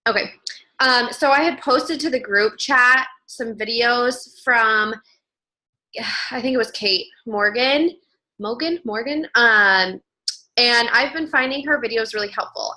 Okay. So I had posted to the group chat some videos from, I think it was Kate Morgan. And I've been finding her videos really helpful.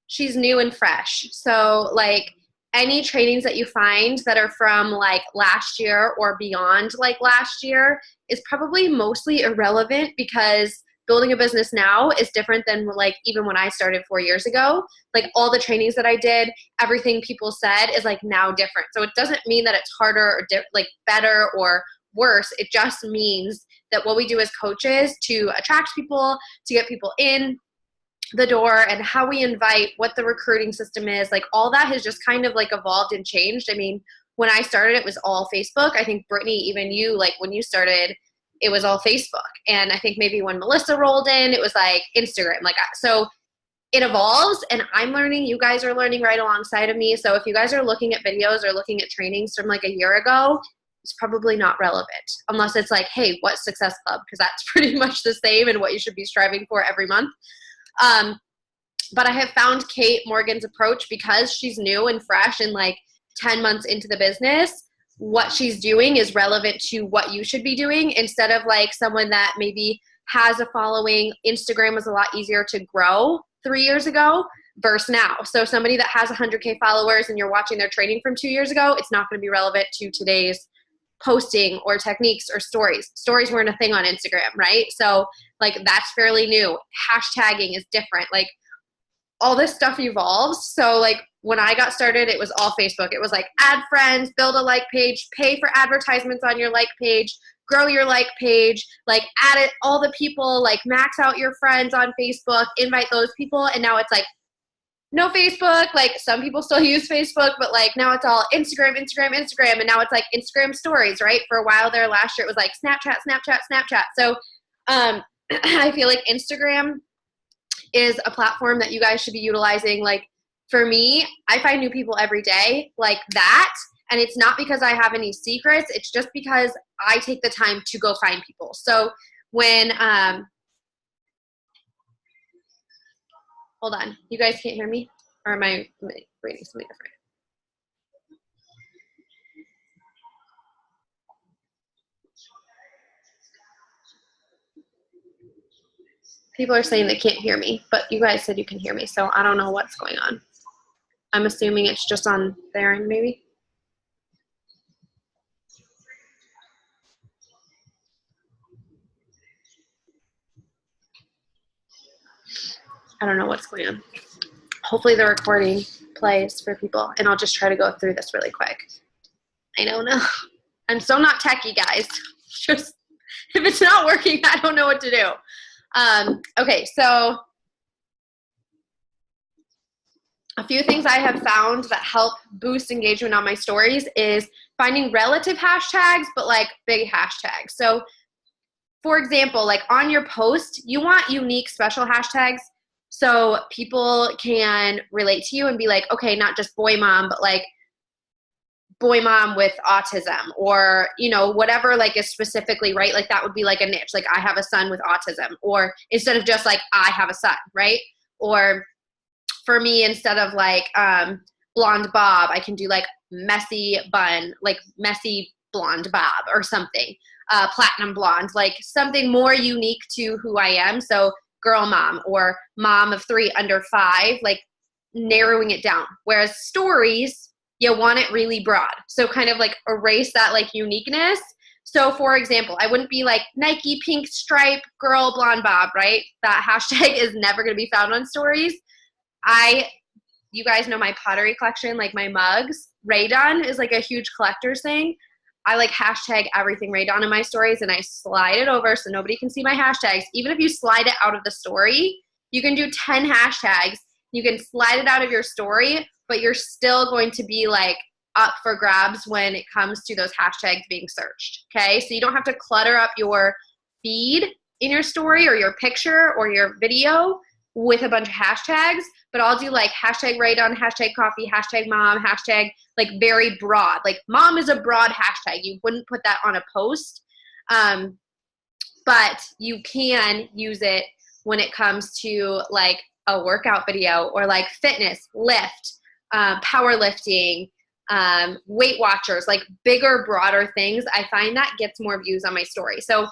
She's new and fresh. So like any trainings that you find that are from like last year or beyond like last year is probably mostly irrelevant because building a business now is different than like even when I started 4 years ago. Like all the trainings that I did, everything people said is like now different. So it doesn't mean that it's harder or like better or worse. It just means that what we do as coaches to attract people, to get people in the door, and how we invite, what the recruiting system is, like all that has just kind of like evolved and changed. I mean, when I started, it was all Facebook. I think Brittany, even you, like when you started, it was all Facebook. And I think maybe when Melissa rolled in, it was like Instagram. Like, so it evolves, and I'm learning, you guys are learning right alongside of me. So if you guys are looking at videos or looking at trainings from like a year ago, it's probably not relevant unless it's like, hey, what's Success Club? Because that's pretty much the same and what you should be striving for every month. But I have found Kate Morgan's approach, because she's new and fresh and like 10 months into the business, what she's doing is relevant to what you should be doing, instead of like someone that maybe has a following. Instagram was a lot easier to grow 3 years ago versus now. So somebody that has 100K followers and you're watching their training from 2 years ago, it's not going to be relevant to today's posting or techniques or stories. Stories weren't a thing on Instagram, right? So like that's fairly new. Hashtagging is different. Like all this stuff evolves. So like when I got started, it was all Facebook. It was like add friends, build a like page, pay for advertisements on your like page, grow your like page, like add it, all the people, like max out your friends on Facebook, invite those people. And now it's like no Facebook. Like some people still use Facebook, but like now it's all Instagram. And now it's like Instagram stories, right? For a while there last year, it was like Snapchat. So I feel like Instagram is a platform that you guys should be utilizing. Like for me, I find new people every day like that. And it's not because I have any secrets. It's just because I take the time to go find people. So when, hold on, you guys can't hear me? Or am I reading something different? People are saying they can't hear me, but you guys said you can hear me, so I don't know what's going on. I'm assuming it's just on their end, maybe. I don't know what's going on. Hopefully the recording plays for people, and I'll just try to go through this really quick. I don't know. I'm still not techie, guys. Just if it's not working, I don't know what to do. Okay, so a few things I have found that help boost engagement on my stories is finding relative hashtags, but like big hashtags. So for example, like on your post, you want unique special hashtags so people can relate to you and be like, okay, not just boy mom, but like boy mom with autism, or, you know, whatever like is specifically, right? Like that would be like a niche, like I have a son with autism, or instead of just like I have a son, right? Or for me, instead of like blonde bob, I can do like messy bun, like messy blonde bob or something. Platinum blonde, like something more unique to who I am. So girl mom or mom of 3 under 5, like narrowing it down. Whereas stories, you want it really broad. So kind of like erase that like uniqueness. So for example, I wouldn't be like Nike pink stripe girl blonde bob, right? That hashtag is never going to be found on stories. You guys know my pottery collection, like my mugs. Raydon is like a huge collector's thing. I like hashtag everything Raydon in my stories, and I slide it over so nobody can see my hashtags. Even if you slide it out of the story, you can do 10 hashtags. You can slide it out of your story, but you're still going to be like up for grabs when it comes to those hashtags being searched, okay? So you don't have to clutter up your feed in your story or your picture or your video with a bunch of hashtags, but I'll do like hashtag Raydon, hashtag coffee, hashtag mom, hashtag like very broad. Like mom is a broad hashtag. You wouldn't put that on a post, but you can use it when it comes to like a workout video or like fitness, lift, powerlifting, Weight Watchers, like bigger, broader things. I find that gets more views on my story. So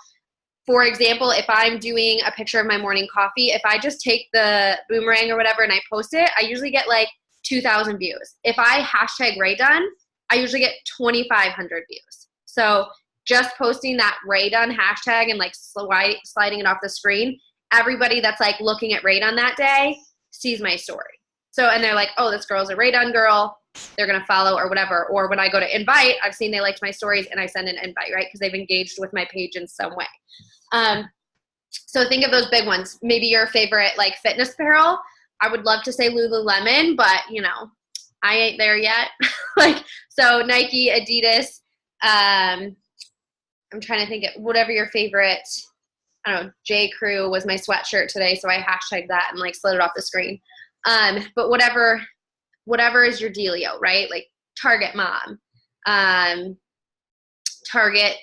for example, if I'm doing a picture of my morning coffee, if I just take the boomerang or whatever and I post it, I usually get like 2,000 views. If I hashtag Ray Done, I usually get 2,500 views. So just posting that Ray Done hashtag and like sliding it off the screen, everybody that's like looking at Ray Done that day sees my story. So, and they're like, oh, this girl's a Ray Done girl. They're going to follow or whatever. Or when I go to invite, I've seen they liked my stories and I send an invite, right? Because they've engaged with my page in some way. So think of those big ones. Maybe your favorite like fitness apparel. I would love to say Lululemon, but you know, I ain't there yet. Like, so Nike, Adidas, I'm trying to think of whatever your favorite, I don't know, J. Crew was my sweatshirt today. So I hashtagged that and like slid it off the screen. But whatever is your dealio, right? Like Target Mom, Target,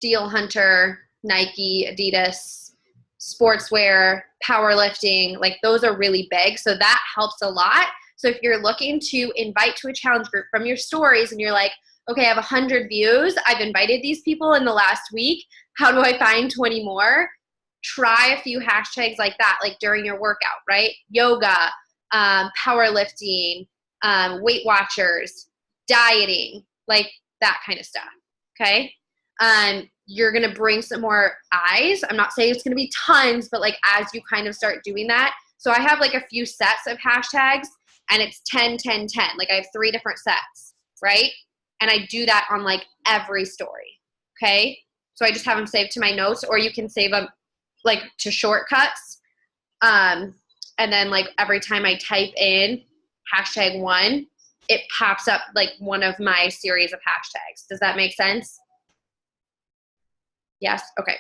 Deal Hunter, Nike, Adidas, sportswear, powerlifting, like those are really big. So that helps a lot. So if you're looking to invite to a challenge group from your stories and you're like, okay, I have 100 views. I've invited these people in the last week. How do I find 20 more? Try a few hashtags like that, like during your workout, right? Yoga, powerlifting, Weight Watchers, dieting, like that kind of stuff, okay? You're going to bring some more eyes. I'm not saying it's going to be tons, but like as you kind of start doing that. So I have like a few sets of hashtags and it's 10, 10, 10. Like I have 3 different sets, right? And I do that on like every story, okay? So I just have them saved to my notes, or you can save them like to shortcuts. And then like every time I type in hashtag 1, it pops up like one of my series of hashtags. Does that make sense? Yes? Okay.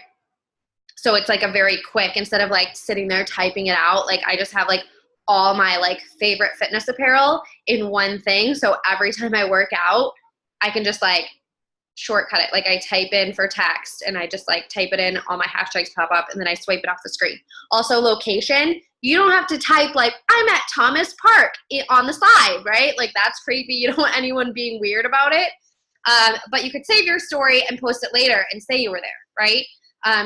So it's like a very quick, instead of like sitting there typing it out, like I just have like all my like favorite fitness apparel in one thing. So every time I work out, I can just like shortcut it. Like I type in for text and I just like type it in, all my hashtags pop up and then I swipe it off the screen. Also location, you don't have to type like I'm at Thomas Park on the side, right? Like that's creepy. You don't want anyone being weird about it. But you could save your story and post it later and say you were there, right?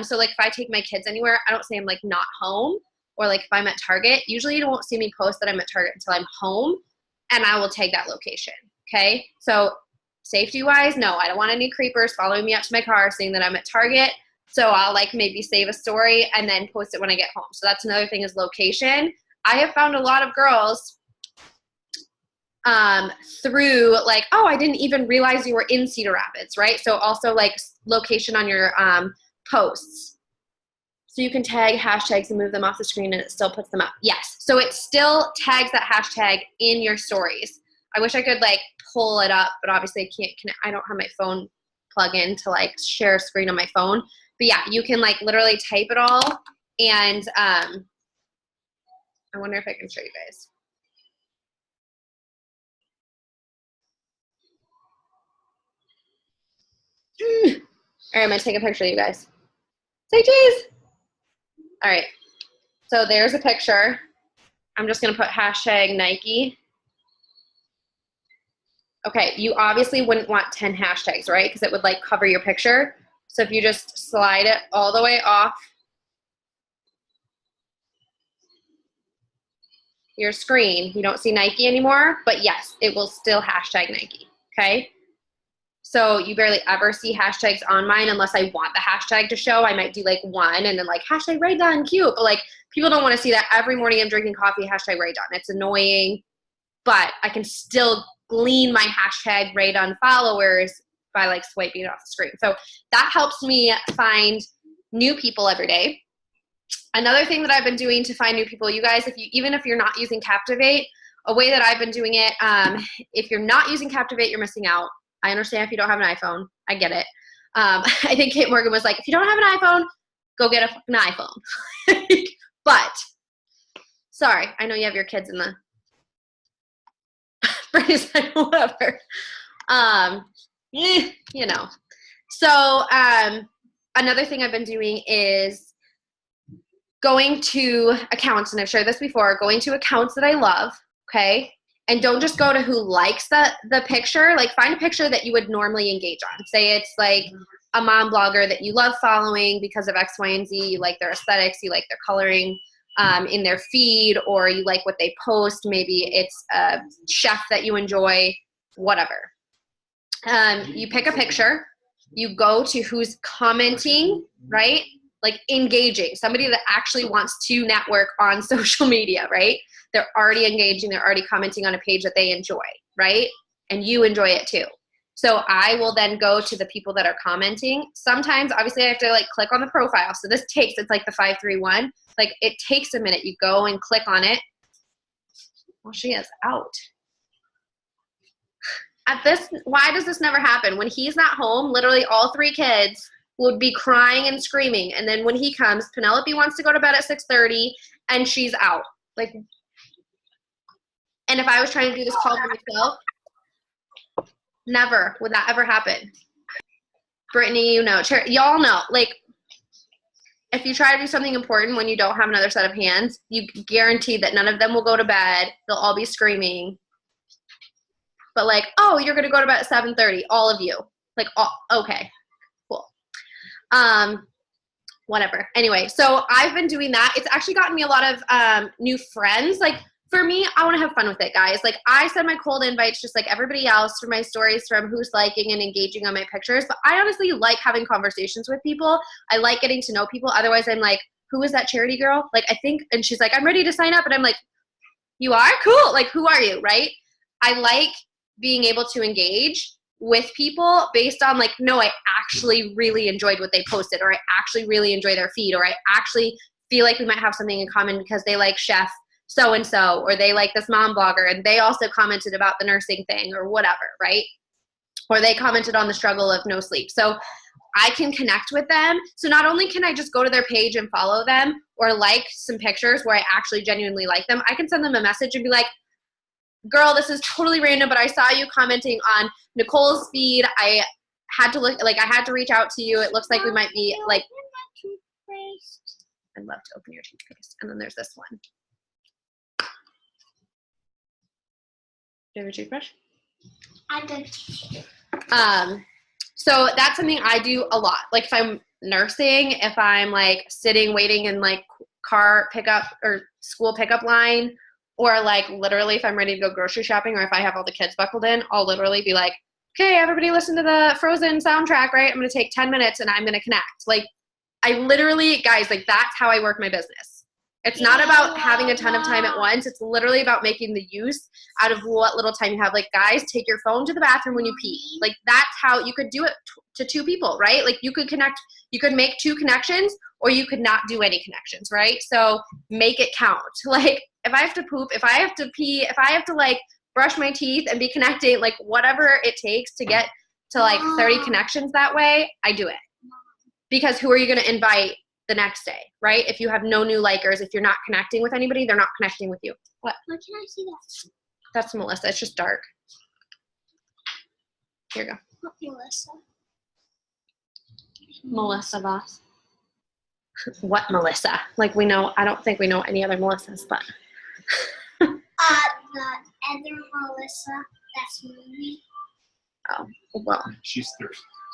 So like if I take my kids anywhere, I don't say I'm like not home, or like if I'm at Target, usually you won't see me post that I'm at Target until I'm home and I will tag that location. Okay. So safety wise, no, I don't want any creepers following me up to my car saying that I'm at Target. So I'll like maybe save a story and then post it when I get home. So that's another thing is location. I have found a lot of girls through like, oh, I didn't even realize you were in Cedar Rapids, right? So also like location on your posts. So you can tag hashtags and move them off the screen and it still puts them up. Yes. So it still tags that hashtag in your stories. I wish I could like pull it up, but obviously I can't, I don't have my phone plug in to like share a screen on my phone. But yeah, you can like literally type it all. And I wonder if I can show you guys. All right, I'm gonna take a picture of you guys. Say cheese. All right, so there's a picture. I'm just gonna put hashtag Nike. Okay, you obviously wouldn't want 10 hashtags, right? Because it would like cover your picture. So if you just slide it all the way off your screen, you don't see Nike anymore, but yes, it will still hashtag Nike, okay? So you barely ever see hashtags on mine unless I want the hashtag to show. I might do like one and then like hashtag Ray Done, cute. But like people don't want to see that every morning I'm drinking coffee, hashtag Ray Done. It's annoying, but I can still glean my hashtag Ray Done followers by like swiping it off the screen. So that helps me find new people every day. Another thing that I've been doing to find new people, you guys, even if you're not using Captivate, a way that I've been doing it, if you're not using Captivate, you're missing out. I understand if you don't have an iPhone. I get it. I think Kate Morgan was like, if you don't have an iPhone, go get an iPhone. But, sorry, I know you have your kids in the phrase, whatever. You know. So, another thing I've been doing is going to accounts, and I've shared this before, going to accounts that I love, okay, And don't just go to who likes the picture. Like find a picture that you would normally engage on. Say it's like a mom blogger that you love following because of X, Y, and Z. You like their aesthetics, you like their coloring in their feed, or you like what they post. Maybe it's a chef that you enjoy, whatever. You pick a picture. You go to who's commenting, right? Like engaging, somebody that actually wants to network on social media, right? They're already engaging, they're already commenting on a page that they enjoy, right? And you enjoy it too. So I will then go to the people that are commenting. Sometimes, obviously, I have to like click on the profile. So this takes, it's like the 531. Like it takes a minute. You go and click on it. Well, she is out. Why does this never happen? When he's not home, literally all 3 kids would be crying and screaming. And then when he comes, Penelope wants to go to bed at 6:30 and she's out. Like, and if I was trying to do this call by myself, never would that ever happen. Brittany, you know, y'all know, like, if you try to do something important when you don't have another set of hands, you guarantee that none of them will go to bed. They'll all be screaming. But like, oh, you're going to go to bed at 7:30, all of you. Like, oh, okay, cool. Whatever. Anyway, so I've been doing that. It's actually gotten me a lot of new friends. Like, for me, I want to have fun with it, guys. Like, I send my cold invites just like everybody else for my stories from who's liking and engaging on my pictures. But I honestly like having conversations with people. I like getting to know people. Otherwise, I'm like, who is that charity girl? Like, I think, and she's like, I'm ready to sign up. And I'm like, you are? Cool. Like, who are you, right? I like being able to engage with people based on like, no, I actually really enjoyed what they posted, or I actually really enjoy their feed, or I actually feel like we might have something in common because they like chef so-and-so, or they like this mom blogger and they also commented about the nursing thing or whatever, right? Or they commented on the struggle of no sleep. So I can connect with them. So not only can I just go to their page and follow them or like some pictures where I actually genuinely like them, I can send them a message and be like, girl, this is totally random, but I saw you commenting on Nicole's feed. I had to look, like I had to reach out to you. It looks like we might be like, I'd love to open your toothpaste. And then there's this one. Do you have a toothbrush? I do. So that's something I do a lot. Like if I'm nursing, if I'm like sitting, waiting in like car pickup or school pickup line, or like literally if I'm ready to go grocery shopping, or if I have all the kids buckled in, I'll literally be like, okay, everybody listen to the Frozen soundtrack, right? I'm going to take 10 minutes and I'm going to connect. Like I literally, guys, like that's how I work my business. It's not about having a ton of time at once. It's literally about making the use out of what little time you have. Like, guys, take your phone to the bathroom when you pee. Like, that's how you could do it to 2 people, right? Like, you could connect, you could make 2 connections, or you could not do any connections, right? So make it count. Like, if I have to poop, if I have to pee, if I have to, like, brush my teeth and be connecting, like, whatever it takes to get to, like, 30 connections that way, I do it. Because who are you going to invite the next day, right? If you have no new likers, if you're not connecting with anybody, they're not connecting with you. What? Why can I see that? That's Melissa. It's just dark. Here you go. What Melissa? Melissa Voss. What Melissa? Like we know, I don't think we know any other Melissas, but. The other Melissa, that's me. Oh, well. She's 3.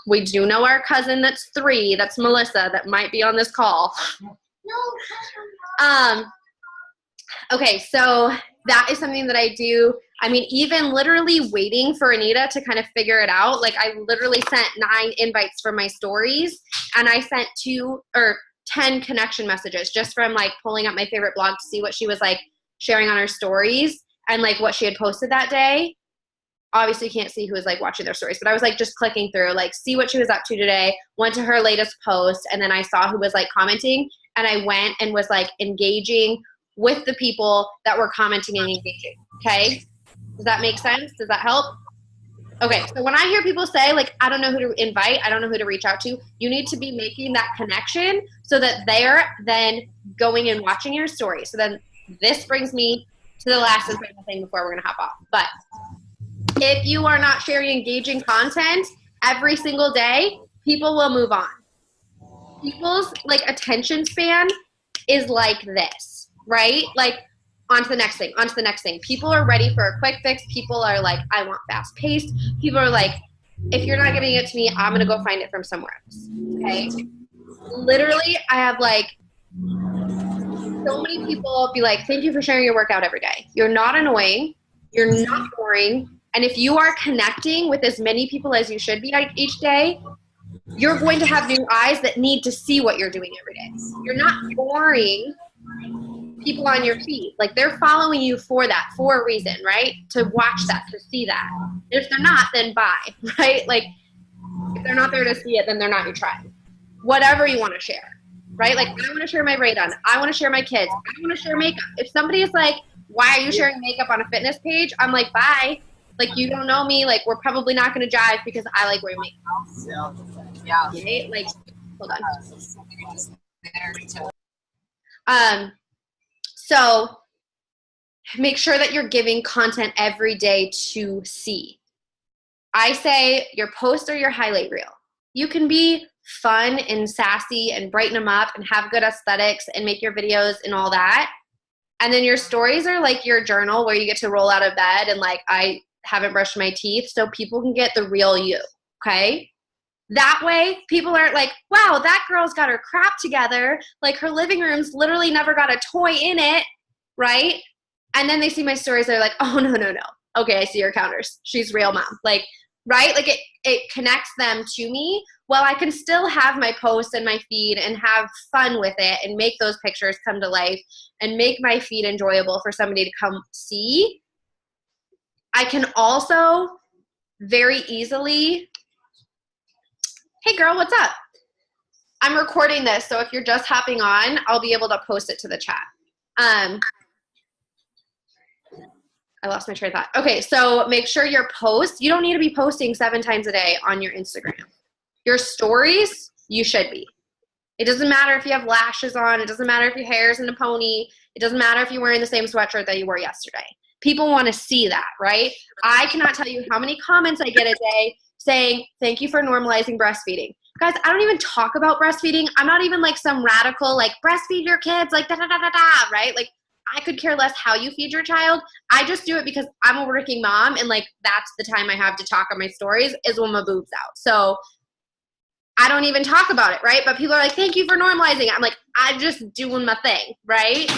We do know our cousin that's 3. That's Melissa that might be on this call. No, Okay, so that is something that I do. I mean, even literally waiting for Anita to kind of figure it out. Like I literally sent 9 invites for my stories, and I sent 2 or 10 connection messages just from like pulling up my favorite blog to see what she was like sharing on her stories and like what she had posted that day. Obviously you can't see who was like watching their stories, but I was like just clicking through, like see what she was up to today, went to her latest post, and then I saw who was like commenting, and I went and was like engaging with the people that were commenting and engaging. Okay, does that make sense? Does that help? Okay, so when I hear people say like, I don't know who to invite, I don't know who to reach out to, you need to be making that connection so that they're then going and watching your story. So then this brings me to the last and final thing before we're gonna hop off. But if you are not sharing engaging content every single day, people will move on. People's like attention span is like this, right? Like on to the next thing, on to the next thing. People are ready for a quick fix. People are like, I want fast paced. People are like, if you're not getting it to me, I'm going to go find it from somewhere else. Okay. Literally, I have like so many people be like, thank you for sharing your workout every day. You're not annoying. You're not boring. And if you are connecting with as many people as you should be each day, you're going to have new eyes that need to see what you're doing every day. You're not boring people on your feed. Like, they're following you for that, for a reason, right? To watch that, to see that. If they're not, then bye, right? Like, if they're not there to see it, then they're not your tribe. Whatever you want to share, right? Like, I want to share my braid on. I want to share my kids. I want to share makeup. If somebody is like, why are you sharing makeup on a fitness page? I'm like, bye. Like, you don't know me. Like, we're probably not going to jive because I like wearing makeup. Yeah. Okay? Like, hold on. So make sure that you're giving content every day to see. I say your post or your highlight reel. You can be fun and sassy and brighten them up and have good aesthetics and make your videos and all that. And then your stories are like your journal where you get to roll out of bed and like, I haven't brushed my teeth, so people can get the real you, okay? That way, people aren't like, wow, that girl's got her crap together. Like, her living room's literally never got a toy in it, right? And then they see my stories, they're like, oh, no. Okay, I see your counters. She's real mom. Like, right? Like, it connects them to me while I can still have my posts and my feed and have fun with it and make those pictures come to life and make my feed enjoyable for somebody to come see. I can also very easily, hey girl, what's up? I'm recording this, so if you're just hopping on, I'll be able to post it to the chat. I lost my train of thought. Okay, so make sure your posts, you don't need to be posting 7 times a day on your Instagram. Your stories, you should be. It doesn't matter if you have lashes on. It doesn't matter if your hair is in a pony. It doesn't matter if you're wearing the same sweatshirt that you wore yesterday. People want to see that, right? I cannot tell you how many comments I get a day saying, thank you for normalizing breastfeeding. Guys, I don't even talk about breastfeeding. I'm not even like some radical, like, breastfeed your kids, like, da-da-da-da-da, right? Like, I could care less how you feed your child. I just do it because I'm a working mom, and like, that's the time I have to talk on my stories is when my boob's out. So I don't even talk about it, right? But people are like, thank you for normalizing it. I'm like, I'm just doing my thing, right?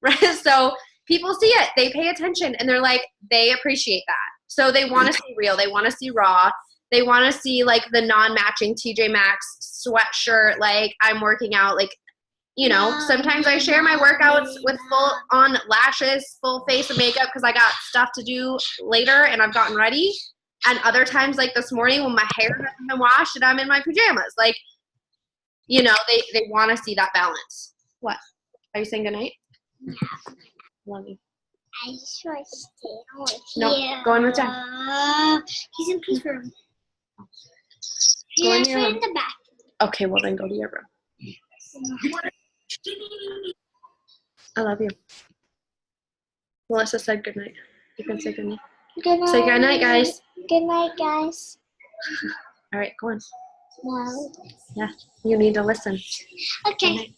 Right? So people see it, they pay attention, and they're like, they appreciate that. So they want to see real, they want to see raw, they want to see like the non-matching TJ Maxx sweatshirt, like I'm working out, like, you know, sometimes I share my workouts with full on lashes, full face of makeup because I got stuff to do later and I've gotten ready. And other times, like this morning when my hair hasn't been washed and I'm in my pajamas, like, you know, they want to see that balance. What? Are you saying goodnight? Yeah. Love you. I just want to stay on with No, you. go in with Jen. He's in his room. Go in He's your in room. the back. Okay, well then go to your room. I love you. Melissa said goodnight. You can say goodnight. Good night. Say goodnight, guys. Good night, guys. All right, go on. No. Yeah, you need to listen. Okay.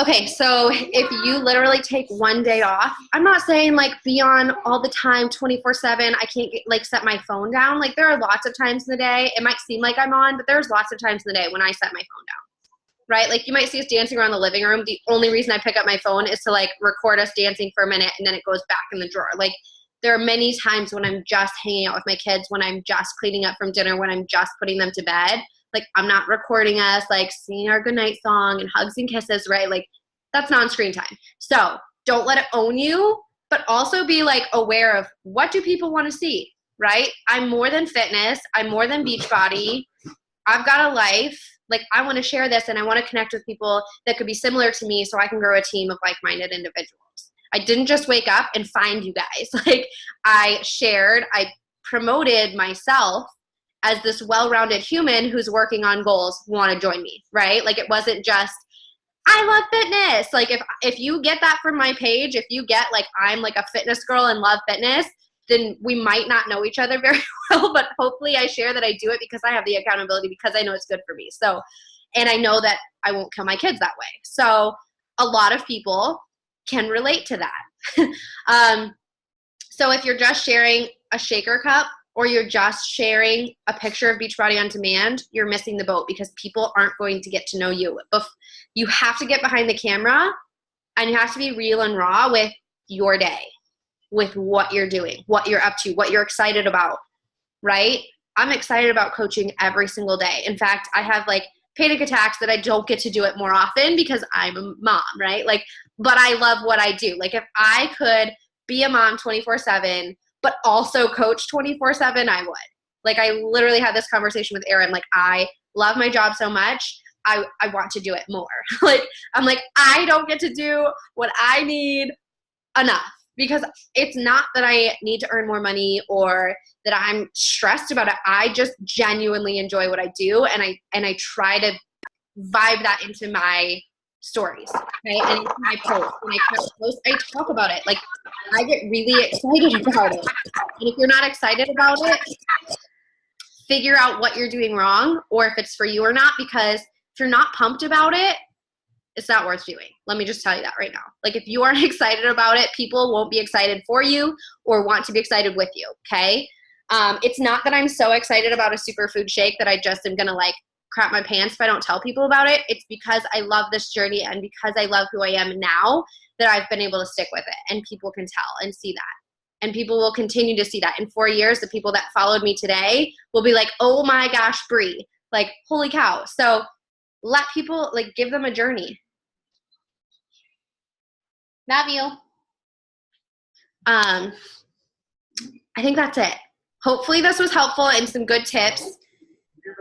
Okay, so if you literally take one day off, I'm not saying like be on all the time 24/7. I can't set my phone down. Like, there are lots of times in the day. It might seem like I'm on, but there's lots of times in the day when I set my phone down, right? Like, you might see us dancing around the living room. The only reason I pick up my phone is to like record us dancing for a minute, and then it goes back in the drawer. Like, there are many times when I'm just hanging out with my kids, when I'm just cleaning up from dinner, when I'm just putting them to bed. Like, I'm not recording us, like, singing our goodnight song and hugs and kisses, right? Like, that's non-screen time. So don't let it own you, but also be, like, aware of what do people want to see, right? I'm more than fitness. I'm more than Beachbody. I've got a life. Like, I want to share this, and I want to connect with people that could be similar to me so I can grow a team of like-minded individuals. I didn't just wake up and find you guys. Like, I promoted myself as this well-rounded human who's working on goals, want to join me, right? Like, it wasn't just, I love fitness. Like, if you get that from my page, if you get like, I'm like a fitness girl and love fitness, then we might not know each other very well, but hopefully I share that I do it because I have the accountability, because I know it's good for me. So, and I know that I won't kill my kids that way. So a lot of people can relate to that. So if you're just sharing a shaker cup or you're just sharing a picture of Beachbody On Demand, you're missing the boat because people aren't going to get to know you. You have to get behind the camera and you have to be real and raw with your day, with what you're doing, what you're up to, what you're excited about, right? I'm excited about coaching every single day. In fact, I have like panic attacks that I don't get to do it more often because I'm a mom, right? Like, but I love what I do. Like if I could be a mom 24/7, but also coach 24/7, I would. Like I literally had this conversation with Erin. Like I love my job so much. I want to do it more. Like I'm like, I don't get to do what I need enough because it's not that I need to earn more money or that I'm stressed about it. I just genuinely enjoy what I do. And I try to vibe that into my stories, okay? And into my posts. When I post, I talk about it. Like I get really excited about it. And if you're not excited about it, figure out what you're doing wrong or if it's for you or not, because if you're not pumped about it, it's not worth doing. Let me just tell you that right now. Like if you aren't excited about it, people won't be excited for you or want to be excited with you, okay? It's not that I'm so excited about a superfood shake that I just am going to like crap my pants if I don't tell people about it. It's because I love this journey and because I love who I am now that I've been able to stick with it and people can tell and see that. And people will continue to see that. In 4 years, the people that followed me today will be like, oh my gosh, Bree, like holy cow. So let people, like give them a journey. Love you. I think that's it. Hopefully this was helpful and some good tips.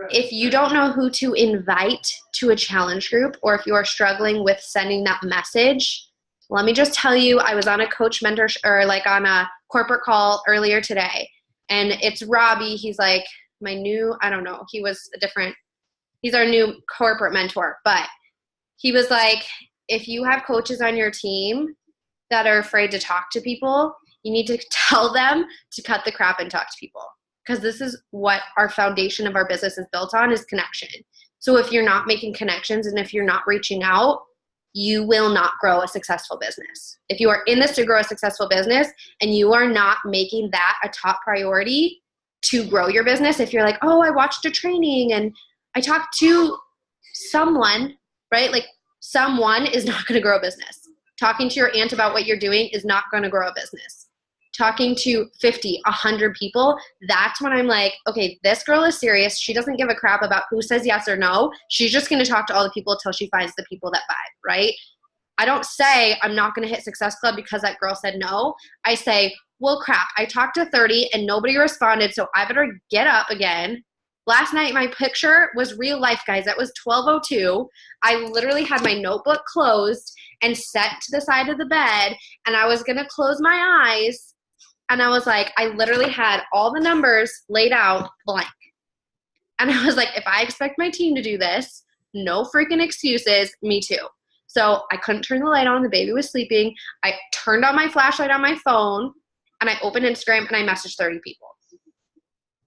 If you don't know who to invite to a challenge group or if you are struggling with sending that message, let me just tell you, I was on a coach mentor or like on a corporate call earlier today and it's Robbie. He's like my new, I don't know, he's our new corporate mentor, but he was like, if you have coaches on your team that are afraid to talk to people, you need to tell them to cut the crap and talk to people. Because this is what our foundation of our business is built on, is connection. So if you're not making connections and if you're not reaching out, you will not grow a successful business. If you are in this to grow a successful business and you are not making that a top priority to grow your business, if you're like, oh, I watched a training and I talked to someone, right? Like someone is not going to grow a business. Talking to your aunt about what you're doing is not going to grow a business. Talking to 50, 100 people, that's when I'm like, okay, this girl is serious. She doesn't give a crap about who says yes or no. She's just going to talk to all the people until she finds the people that vibe, right? I don't say I'm not going to hit Success Club because that girl said no. I say, well, crap, I talked to 30 and nobody responded, so I better get up again. Last night, my picture was real life, guys. That was 12:02. I literally had my notebook closed and set to the side of the bed, and I was going to close my eyes, and I was like, I literally had all the numbers laid out blank. And I was like, if I expect my team to do this, no freaking excuses, me too. So I couldn't turn the light on. The baby was sleeping. I turned on my flashlight on my phone, and I opened Instagram, and I messaged 30 people.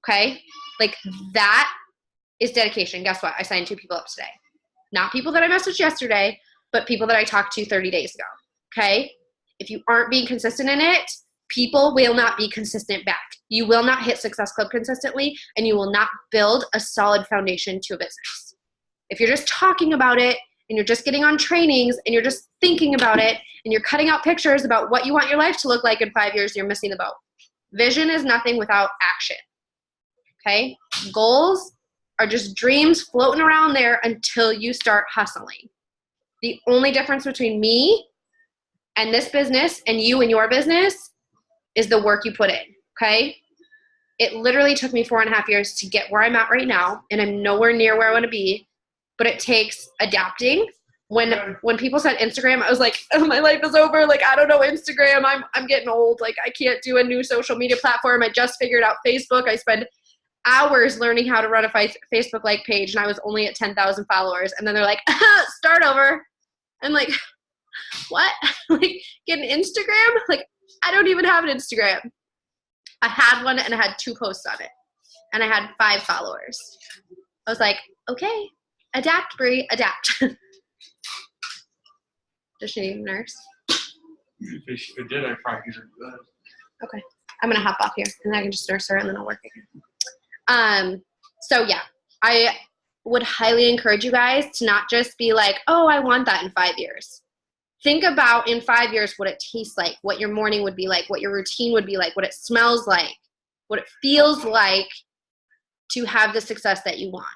Okay? Like that is dedication. Guess what? I signed 2 people up today. Not people that I messaged yesterday, but people that I talked to 30 days ago. Okay? If you aren't being consistent in it, people will not be consistent back. You will not hit Success Club consistently, and you will not build a solid foundation to a business. If you're just talking about it and you're just getting on trainings and you're just thinking about it and you're cutting out pictures about what you want your life to look like in 5 years, you're missing the boat. Vision is nothing without action. Okay? Goals are just dreams floating around there until you start hustling. The only difference between me and this business and you and your business is the work you put in, okay? It literally took me 4.5 years to get where I'm at right now, and I'm nowhere near where I want to be, but it takes adapting. When people said Instagram, I was like, oh, my life is over. Like, I don't know Instagram. I'm getting old. Like, I can't do a new social media platform. I just figured out Facebook. I spend hours learning how to run a Facebook-like page, and I was only at 10,000 followers. And then they're like, start over. I'm like, what? Like, get an Instagram? Like, I don't even have an Instagram. I had one, and I had 2 posts on it. And I had 5 followers. I was like, okay, adapt, Bree, adapt. Does she need a nurse? If it did, I'd probably use it good. Okay. I'm going to hop off here, and I can just nurse her, and then I'll work again. So, yeah, I would highly encourage you guys to not just be like, oh, I want that in 5 years. Think about in 5 years what it tastes like, what your morning would be like, what your routine would be like, what it smells like, what it feels like to have the success that you want.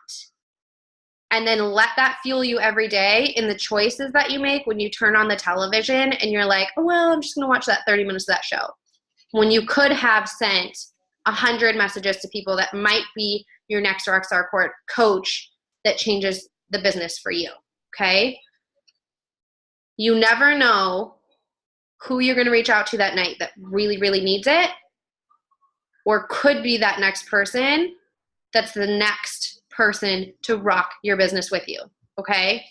And then let that fuel you every day in the choices that you make when you turn on the television and you're like, oh, well, I'm just going to watch that 30 minutes of that show. When you could have sent 100 messages to people that might be your next Rockstar coach that changes the business for you, okay? You never know who you're going to reach out to that night that really, really needs it, or could be that next person that's the next person to rock your business with you, okay?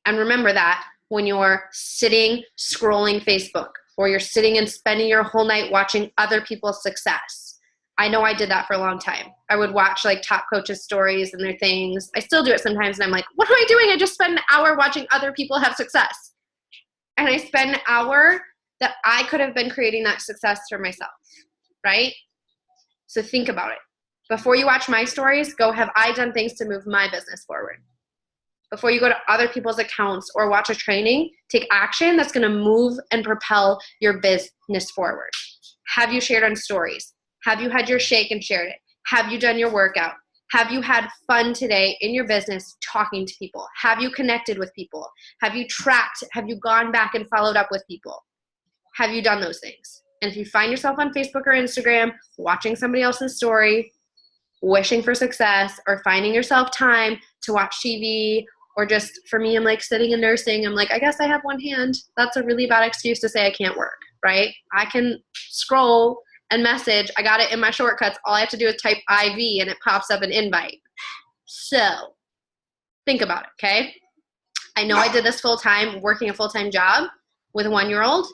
And remember that when you're sitting scrolling Facebook, or you're sitting and spending your whole night watching other people's success. I know I did that for a long time. I would watch like top coaches' stories and their things. I still do it sometimes, and I'm like, what am I doing? I just spent an hour watching other people have success. And I spend an hour that I could have been creating that success for myself, right? So think about it. Before you watch my stories, go, have I done things to move my business forward? Before you go to other people's accounts or watch a training, take action that's going to move and propel your business forward. Have you shared on stories? Have you had your shake and shared it? Have you done your workout? Have you had fun today in your business talking to people? Have you connected with people? Have you tracked? Have you gone back and followed up with people? Have you done those things? And if you find yourself on Facebook or Instagram watching somebody else's story, wishing for success, or finding yourself time to watch TV, or just, for me, I'm like sitting and nursing. I'm like, I guess I have one hand. That's a really bad excuse to say I can't work, right? I can scroll and message. I got it in my shortcuts. All I have to do is type IV and it pops up an invite. So think about it, okay? I know I did this full time, working a full-time job with a 1-year-old,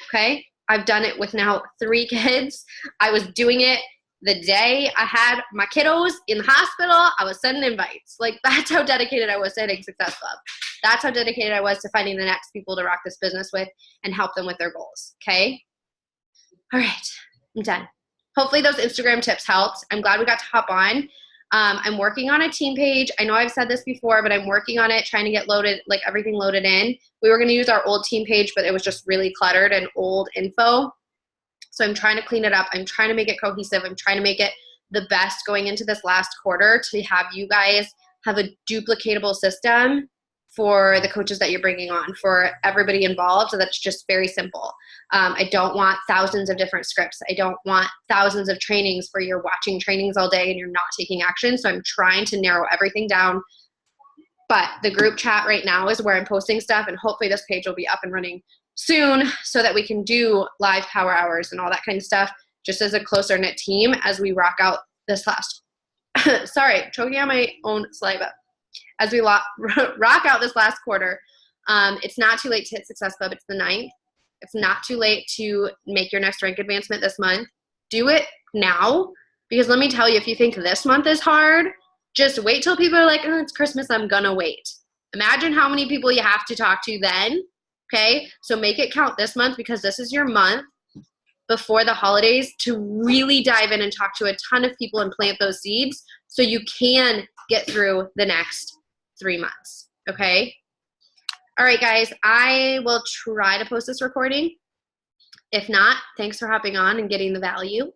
okay? I've done it with now 3 kids. I was doing it the day I had my kiddos in the hospital. I was sending invites. Like, that's how dedicated I was to hitting Success Club. That's how dedicated I was to finding the next people to rock this business with and help them with their goals, okay? All right, I'm done. Hopefully those Instagram tips helped. I'm glad we got to hop on. I'm working on a team page. I know I've said this before, but I'm working on it, trying to get loaded, like everything loaded in. We were going to use our old team page, but it was just really cluttered and old info. So I'm trying to clean it up. I'm trying to make it cohesive. I'm trying to make it the best going into this last quarter to have you guys have a duplicatable system for the coaches that you're bringing on, for everybody involved. So that's just very simple. I don't want thousands of different scripts. I don't want thousands of trainings where you're watching trainings all day and you're not taking action. So I'm trying to narrow everything down. But the group chat right now is where I'm posting stuff, and hopefully this page will be up and running soon so that we can do live power hours and all that kind of stuff just as a closer knit team as we rock out this last sorry, choking on my own saliva. As we rock out this last quarter, it's not too late to hit Success Club. It's the 9th. It's not too late to make your next rank advancement this month. Do it now, because let me tell you, if you think this month is hard, just wait till people are like, oh, it's Christmas, I'm gonna wait. Imagine how many people you have to talk to then. Okay, so make it count this month, because this is your month before the holidays to really dive in and talk to a ton of people and plant those seeds so you can get through the next 3 months, okay? All right, guys, I will try to post this recording. If not, thanks for hopping on and getting the value,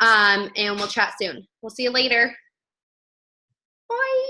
and we'll chat soon. We'll see you later. Bye.